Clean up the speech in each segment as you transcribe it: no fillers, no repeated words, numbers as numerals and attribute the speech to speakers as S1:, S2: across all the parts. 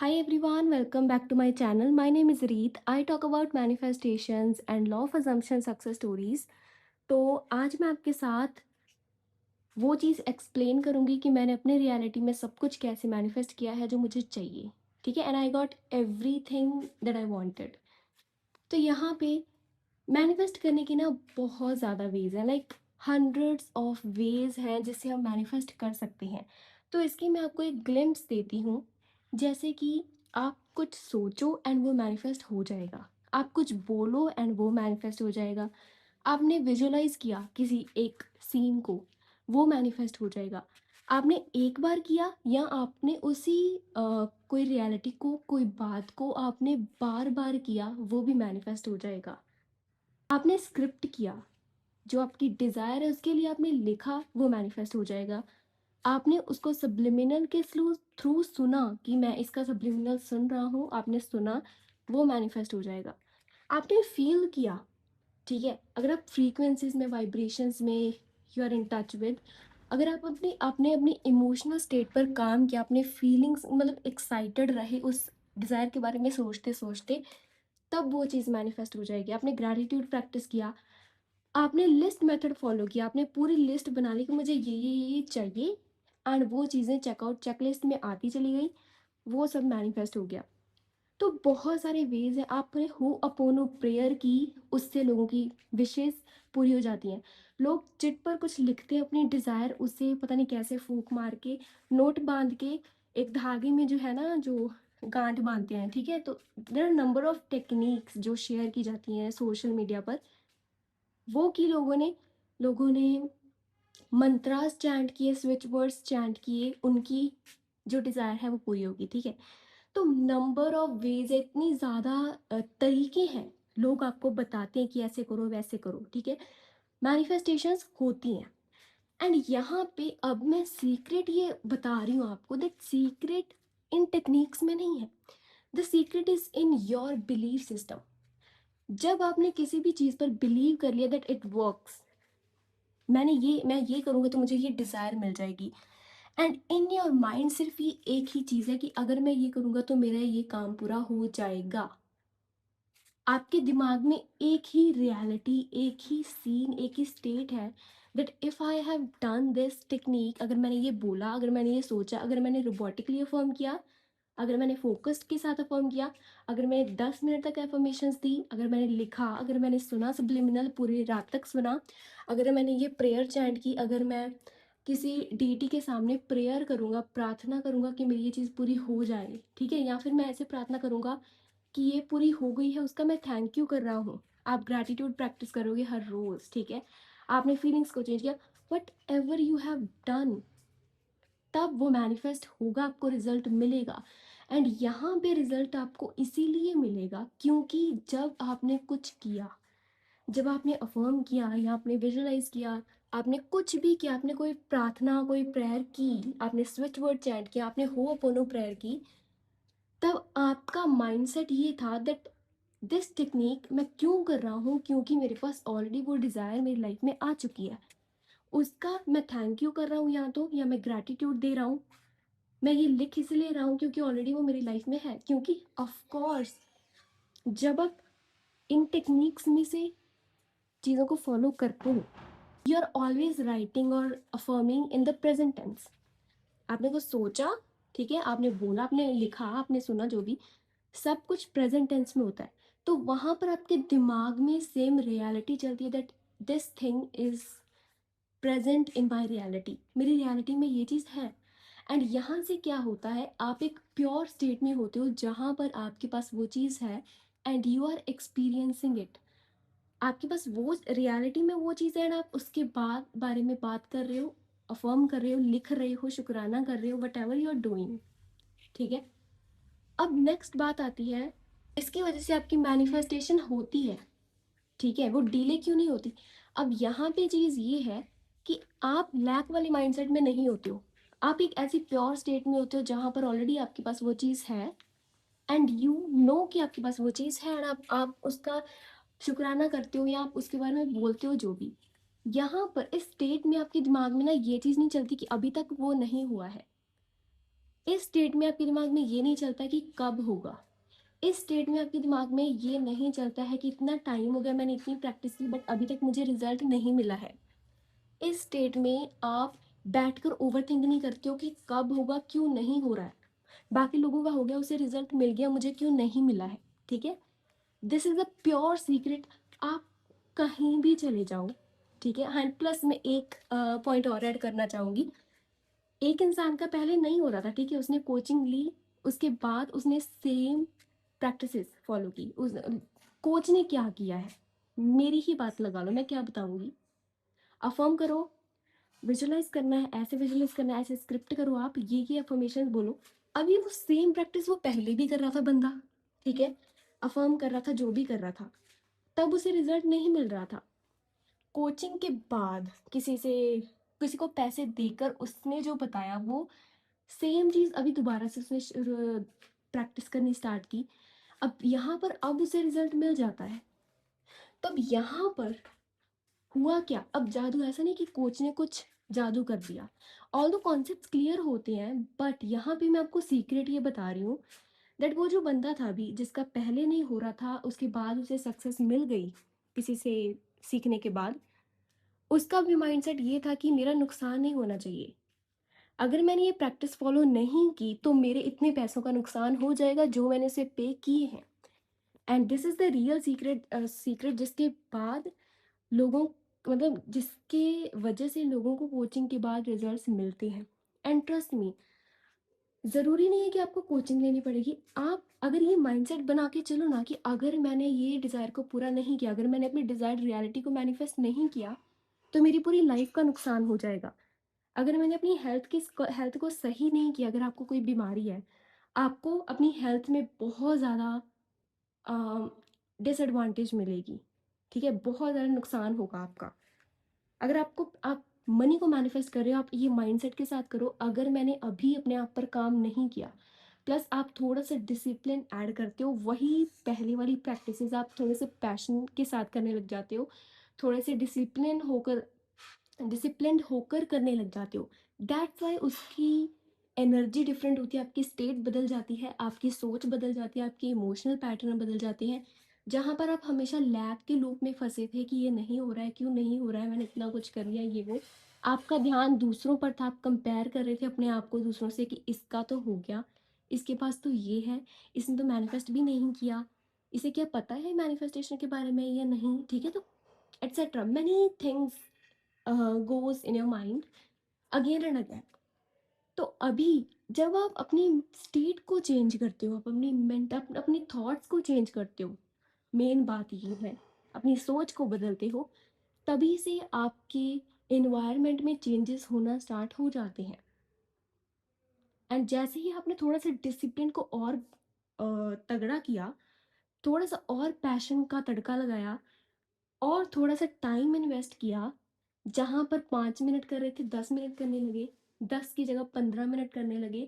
S1: Hi everyone, welcome back to my channel. My name is Reet. I talk about manifestations and law of assumption success stories. तो आज मैं आपके साथ वो चीज़ explain करूँगी कि मैंने अपने रियलिटी में सब कुछ कैसे मैनिफेस्ट किया है जो मुझे चाहिए। ठीक है, and I got everything that I wanted. तो यहाँ पे मैनिफेस्ट करने की ना बहुत ज़्यादा वेज हैं, लाइक हंड्रेड्स ऑफ वेज हैं जिससे हम मैनिफेस्ट कर सकते हैं। तो इसकी मैं आपको एक ग्लिम्प्स देती हूँ। जैसे कि आप कुछ सोचो एंड वो मैनिफेस्ट हो जाएगा। आप कुछ बोलो एंड वो मैनिफेस्ट हो जाएगा। आपने विजुअलाइज किया किसी एक सीन को, वो मैनिफेस्ट हो जाएगा। आपने एक बार किया या आपने उसी कोई रियलिटी को, कोई बात को आपने बार बार किया, वो भी मैनिफेस्ट हो जाएगा। आपने स्क्रिप्ट किया, जो आपकी डिज़ायर है उसके लिए आपने लिखा, वो मैनिफेस्ट हो जाएगा। आपने उसको सब्लिमिनल के थ्रू थ्रू सुना कि मैं इसका सब्लिमिनल सुन रहा हूँ, आपने सुना, वो मैनिफेस्ट हो जाएगा। आपने फील किया, ठीक है, अगर आप फ्रीक्वेंसीज में, वाइब्रेशंस में you are in touch with, अगर आप अपने आपने अपनी इमोशनल स्टेट पर काम किया, अपने फीलिंग्स मतलब एक्साइटेड रहे उस डिज़ायर के बारे में सोचते सोचते, तब वो चीज़ मैनिफेस्ट हो जाएगी। आपने ग्रैटिट्यूड प्रैक्टिस किया, आपने लिस्ट मेथड फॉलो किया, आपने पूरी लिस्ट बना ली कि मुझे ये चाहिए, एंड वो चीज़ें चेकआउट चेकलिस्ट में आती चली गई, वो सब मैनिफेस्ट हो गया। तो बहुत सारे वेज हैं। आपने हो अपोनो प्रेयर की, उससे लोगों की विशेष पूरी हो जाती हैं। लोग चिट पर कुछ लिखते हैं अपनी डिज़ायर, उसे पता नहीं कैसे फूंक मार के, नोट बांध के, एक धागे में जो है ना, जो गांठ बांधते हैं, ठीक है। तो there are number of techniques जो शेयर की जाती हैं सोशल मीडिया पर, वो की लोगों ने मंत्रास चैंट किए, स्विच वर्ड्स चैंट किए, उनकी जो डिज़ायर है वो पूरी होगी, ठीक है। तो नंबर ऑफ वेज है, इतनी ज़्यादा तरीके हैं, लोग आपको बताते हैं कि ऐसे करो वैसे करो, ठीक है। मैनिफेस्टेशंस होती हैं। एंड यहाँ पे अब मैं सीक्रेट ये बता रही हूँ आपको, दैट सीक्रेट इन टेक्निक्स में नहीं है। The secret is in your belief system. जब आपने किसी भी चीज़ पर बिलीव कर लिया दैट इट वर्क्स, मैं ये करूँगा तो मुझे ये डिज़ायर मिल जाएगी, एंड इन योर माइंड सिर्फ ये एक ही चीज़ है कि अगर मैं ये करूँगा तो मेरा ये काम पूरा हो जाएगा। आपके दिमाग में एक ही रियलिटी, एक ही सीन, एक ही स्टेट है, that if I have done this technique, अगर मैंने ये बोला, अगर मैंने ये सोचा, अगर मैंने रोबोटिकली अफर्म किया, अगर मैंने फोकस्ड के साथ अफर्म किया, अगर मैंने 10 मिनट तक एफर्मेशंस दी, अगर मैंने लिखा, अगर मैंने सुना सब्लिमिनल पूरी रात तक सुना, अगर मैंने ये प्रेयर चैंट की, अगर मैं किसी डीटी के सामने प्रेयर करूँगा, प्रार्थना करूँगा कि मेरी ये चीज़ पूरी हो जाए, ठीक है, या फिर मैं ऐसे प्रार्थना करूँगा कि ये पूरी हो गई है, उसका मैं थैंक यू कर रहा हूँ। आप ग्रैटिट्यूड प्रैक्टिस करोगे हर रोज़, ठीक है। आपने फीलिंग्स को चेंज किया, what ever you have done, तब वो मैनिफेस्ट होगा, आपको रिजल्ट मिलेगा। एंड यहाँ पे रिजल्ट आपको इसीलिए मिलेगा क्योंकि जब आपने कुछ किया, जब आपने अफर्म किया या आपने विजुअलाइज किया, आपने कुछ भी किया, आपने कोई प्रार्थना, कोई प्रेयर की, आपने स्विच वर्ड चैंट किया, आपने हो अपोनो प्रेयर की, तब आपका माइंडसेट ये था दैट दिस टेक्निक मैं क्यों कर रहा हूँ, क्योंकि मेरे पास ऑलरेडी वो डिज़ायर मेरी लाइफ में आ चुकी है। उसका मैं थैंक यू कर रहा हूँ, या मैं ग्रैटिट्यूड दे रहा हूँ। मैं ये लिख इसलिए रहा हूँ क्योंकि ऑलरेडी वो मेरी लाइफ में है, क्योंकि ऑफ कोर्स जब आप इन टेक्निक्स में से चीज़ों को फॉलो करते हो, यू आर ऑलवेज राइटिंग और affirming in the present tense. आपने कुछ सोचा, ठीक है, आपने बोला, आपने लिखा, आपने सुना, जो भी, सब कुछ प्रेजेंट टेंस में होता है। तो वहाँ पर आपके दिमाग में सेम रियलिटी चलती है that this thing is present in my reality, मेरी रियलिटी में ये चीज़ है। एंड यहाँ से क्या होता है, आप एक प्योर स्टेट में होते हो जहाँ पर आपके पास वो चीज़ है, and you are experiencing it. आपके पास वो रियलिटी में वो चीज़ है, एंड आप उसके बाद बारे में बात कर रहे हो, अफर्म कर रहे हो, लिख रहे हो, शुक्राना कर रहे हो, whatever you are doing, ठीक है। अब नेक्स्ट बात आती है, इसकी वजह से आपकी मैनिफेस्टेशन होती है, ठीक है, वो डिले क्यों नहीं होती। अब यहाँ पे चीज़ ये है कि आप लैक वाले माइंडसेट में नहीं होते हो। आप एक ऐसी प्योर स्टेट में होते हो जहाँ पर ऑलरेडी आपके पास वो चीज़ है, एंड यू नो कि आपके पास वो चीज़ है, एंड आप उसका शुक्राना करते हो या आप उसके बारे में बोलते हो, जो भी। यहाँ पर इस स्टेट में आपके दिमाग में ना ये चीज़ नहीं चलती कि अभी तक वो नहीं हुआ है। इस स्टेट में आपके दिमाग में ये नहीं चलता कि कब होगा। इस स्टेट में आपके दिमाग में ये नहीं चलता है कि इतना टाइम हो गया, मैंने इतनी प्रैक्टिस की बट अभी तक मुझे रिजल्ट नहीं मिला है। इस स्टेट में आप बैठकर ओवरथिंक नहीं करते हो कि कब होगा, क्यों नहीं हो रहा है। बाकी लोगों का हो गया, उसे रिजल्ट मिल गया, मुझे क्यों नहीं मिला है। ठीक है, this is a pure secret. आप कहीं भी चले जाओ, ठीक है। हाँ, प्लस मैं एक पॉइंट और ऐड करना चाहूँगी। एक इंसान का पहले नहीं हो रहा था, ठीक है, उसने कोचिंग ली, उसके बाद उसने सेम प्रैक्टिसेस फॉलो की। उस कोच ने क्या किया है, मेरी ही बात लगा लो, मैं क्या बताऊंगी। अफर्म करो, विजुअलाइज करना है, ऐसे विजुअलाइज करना है, ऐसे स्क्रिप्ट करो, आप ये अफर्मेशन बोलो। अभी वो सेम प्रैक्टिस वो पहले भी कर रहा था बंदा, ठीक है, अफर्म कर रहा था, जो भी कर रहा था, तब उसे रिजल्ट नहीं मिल रहा था। कोचिंग के बाद किसी को पैसे देकर उसने जो बताया वो सेम चीज़ अभी दोबारा से उसने प्रैक्टिस करनी स्टार्ट की। अब यहाँ पर अब उसे रिजल्ट मिल जाता है। तब यहाँ पर हुआ क्या, अब जादू ऐसा नहीं कि कोच ने कुछ जादू कर दिया। ऑल दो कॉन्सेप्ट क्लियर होते हैं, बट यहाँ पे मैं आपको सीक्रेट ये बता रही हूँ दैट वो जो बंदा था अभी, जिसका पहले नहीं हो रहा था, उसके बाद उसे सक्सेस मिल गई किसी से सीखने के बाद, उसका भी माइंडसेट ये था कि मेरा नुकसान नहीं होना चाहिए। अगर मैंने ये प्रैक्टिस फॉलो नहीं की तो मेरे इतने पैसों का नुकसान हो जाएगा जो मैंने उसे पे किए हैं। And this is the real secret जिसके बाद लोगों, मतलब जिसके वजह से लोगों को कोचिंग के बाद रिजल्ट्स मिलते हैं। एंड ट्रस्ट मी, ज़रूरी नहीं है कि आपको कोचिंग लेनी पड़ेगी। आप अगर ये माइंडसेट बना के चलो ना कि अगर मैंने ये डिज़ायर को पूरा नहीं किया, अगर मैंने अपनी डिज़ायर्ड रियलिटी को मैनिफेस्ट नहीं किया, तो मेरी पूरी लाइफ का नुकसान हो जाएगा। अगर मैंने अपनी हेल्थ को सही नहीं किया, अगर आपको कोई बीमारी है, आपको अपनी हेल्थ में बहुत ज़्यादा डिसएडवांटेज मिलेगी, ठीक है, बहुत ज़्यादा नुकसान होगा आपका। अगर आप मनी को मैनिफेस्ट कर रहे हो, आप ये माइंडसेट के साथ करो, अगर मैंने अभी अपने आप पर काम नहीं किया, प्लस आप थोड़ा सा डिसिप्लिन ऐड करते हो, वही पहले वाली प्रैक्टिसेस आप थोड़े से पैशन के साथ करने लग जाते हो, थोड़े से डिसिप्लिन्ड होकर करने लग जाते हो, दैट्स वाई उसकी एनर्जी डिफरेंट होती है, आपकी स्टेट बदल जाती है, आपकी सोच बदल जाती है, आपके इमोशनल पैटर्न बदल जाते हैं। जहाँ पर आप हमेशा लैक के लूप में फंसे थे कि ये नहीं हो रहा है, क्यों नहीं हो रहा है, मैंने इतना कुछ कर लिया, ये वो, आपका ध्यान दूसरों पर था, आप कंपेयर कर रहे थे अपने आप को दूसरों से कि इसका तो हो गया, इसके पास तो ये है, इसने तो मैनिफेस्ट भी नहीं किया, इसे क्या पता है मैनिफेस्टेशन के बारे में या नहीं, ठीक है। तो etcetera many things goes in your mind again and again. तो अभी जब आप अपनी स्टेट को चेंज करते हो, आप अपनी थॉट्स को चेंज करते हो, मेन बात ये है, अपनी सोच को बदलते हो, तभी से आपके एनवायरनमेंट में चेंजेस होना स्टार्ट हो जाते हैं। एंड जैसे ही आपने थोड़ा सा डिसिप्लिन को और तगड़ा किया, थोड़ा सा और पैशन का तड़का लगाया, और थोड़ा सा टाइम इन्वेस्ट किया, जहाँ पर 5 मिनट कर रहे थे 10 मिनट करने लगे, 10 की जगह 15 मिनट करने लगे,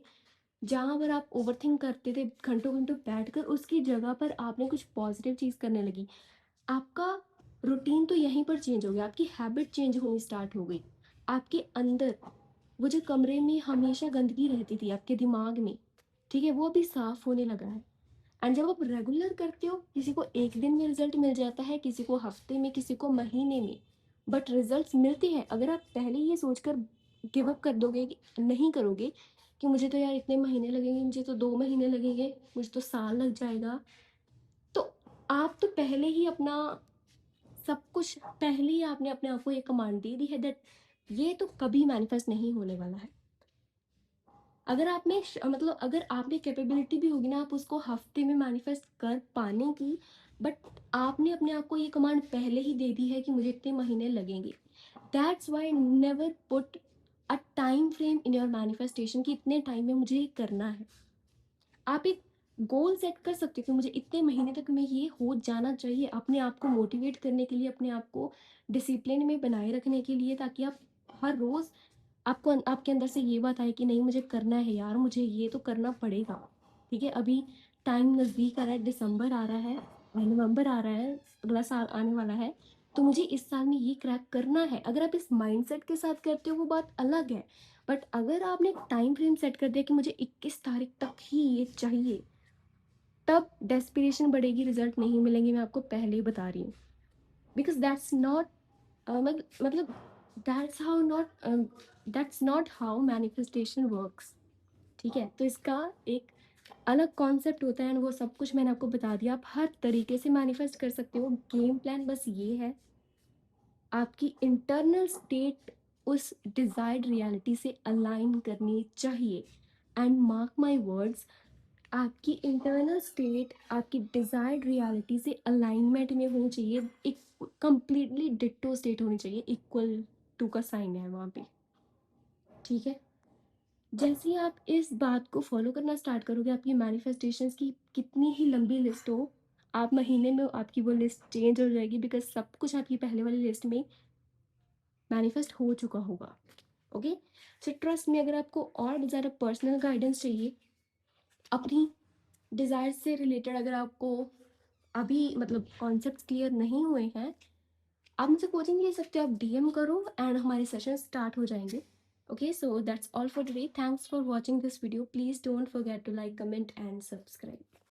S1: जहाँ पर आप ओवरथिंक करते थे घंटों घंटों बैठकर, उसकी जगह पर आपने कुछ पॉजिटिव चीज़ करने लगी, आपका रूटीन तो यहीं पर चेंज हो गया, आपकी हैबिट चेंज होनी स्टार्ट हो गई। आपके अंदर वो जो कमरे में हमेशा गंदगी रहती थी आपके दिमाग में, ठीक है, वो अभी साफ होने लगा है। एंड जब आप रेगुलर करते हो, किसी को एक दिन में रिजल्ट मिल जाता है, किसी को हफ्ते में, किसी को महीने में, बट रिजल्ट्स मिलते हैं। अगर आप पहले ये सोचकर गिव अप कर दोगे कि नहीं करोगे कि मुझे तो यार इतने महीने लगेंगे, मुझे तो 2 महीने लगेंगे, मुझे तो साल लग जाएगा, तो आप तो पहले ही अपना सब कुछ, पहले ही आपने अपने आप को ये कमांड दे दी है दैट ये तो कभी मैनिफेस्ट नहीं होने वाला है। अगर आप में मतलब अगर आप में कैपेबिलिटी भी होगी ना, आप उसको हफ्ते में मैनिफेस्ट कर पाने की, बट आपने अपने आप को ये कमांड पहले ही दे दी है कि मुझे इतने महीने लगेंगे। That's why never put a time frame in your manifestation कि इतने टाइम में मुझे ये करना है। आप एक गोल सेट कर सकते हो कि मुझे इतने महीने तक में ये हो जाना चाहिए, अपने आप को मोटिवेट करने के लिए, अपने आप को डिसिप्लिन में बनाए रखने के लिए, ताकि आप हर रोज़ आपको आपके अंदर से ये बात आए कि नहीं मुझे करना है यार, मुझे ये तो करना पड़ेगा। ठीक है, अभी टाइम नज़दीक आ रहा है, दिसंबर आ रहा है, नवंबर आ रहा है, अगला साल आने वाला है, तो मुझे इस साल में ये क्रैक करना है। अगर आप इस माइंडसेट के साथ करते हो वो बात अलग है, बट अगर आपने एक टाइम फ्रेम सेट कर दिया कि मुझे 21 तारीख तक ही ये चाहिए, तब डेस्पिरेशन बढ़ेगी, रिजल्ट नहीं मिलेंगे, मैं आपको पहले ही बता रही हूँ। बिकॉज दैट्स नॉट मतलब that's not how manifestation works. ठीक है, तो इसका एक अलग कॉन्सेप्ट होता है एंड वो सब कुछ मैंने आपको बता दिया। आप हर तरीके से मैनिफेस्ट कर सकते हो। गेम प्लान बस ये है, आपकी इंटरनल स्टेट उस डिजायर्ड रियलिटी से अलाइन करनी चाहिए। एंड मार्क माय वर्ड्स, आपकी इंटरनल स्टेट आपकी डिजायर्ड रियलिटी से अलाइनमेंट में होनी चाहिए। एक कंप्लीटली डिट्टो स्टेट होनी चाहिए, इक्वल टू का साइन है वहाँ पे। ठीक है, जैसे ही आप इस बात को फॉलो करना स्टार्ट करोगे, आपकी मैनिफेस्टेशंस की कितनी ही लंबी लिस्ट हो, आप महीने में आपकी वो लिस्ट चेंज हो जाएगी, बिकॉज सब कुछ आपकी पहले वाली लिस्ट में मैनिफेस्ट हो चुका होगा। ओके, सो ट्रस्ट में, अगर आपको और ज़्यादा पर्सनल गाइडेंस चाहिए अपनी डिज़ायर से रिलेटेड, अगर आपको अभी मतलब कॉन्सेप्ट क्लियर नहीं हुए हैं, आप मुझसे कोचिंग ले सकते हो। आप डीएम करो एंड हमारे सेशन स्टार्ट हो जाएंगे। Okay, so that's all for today. Thanks for watching this video. Please don't forget to like, comment and subscribe.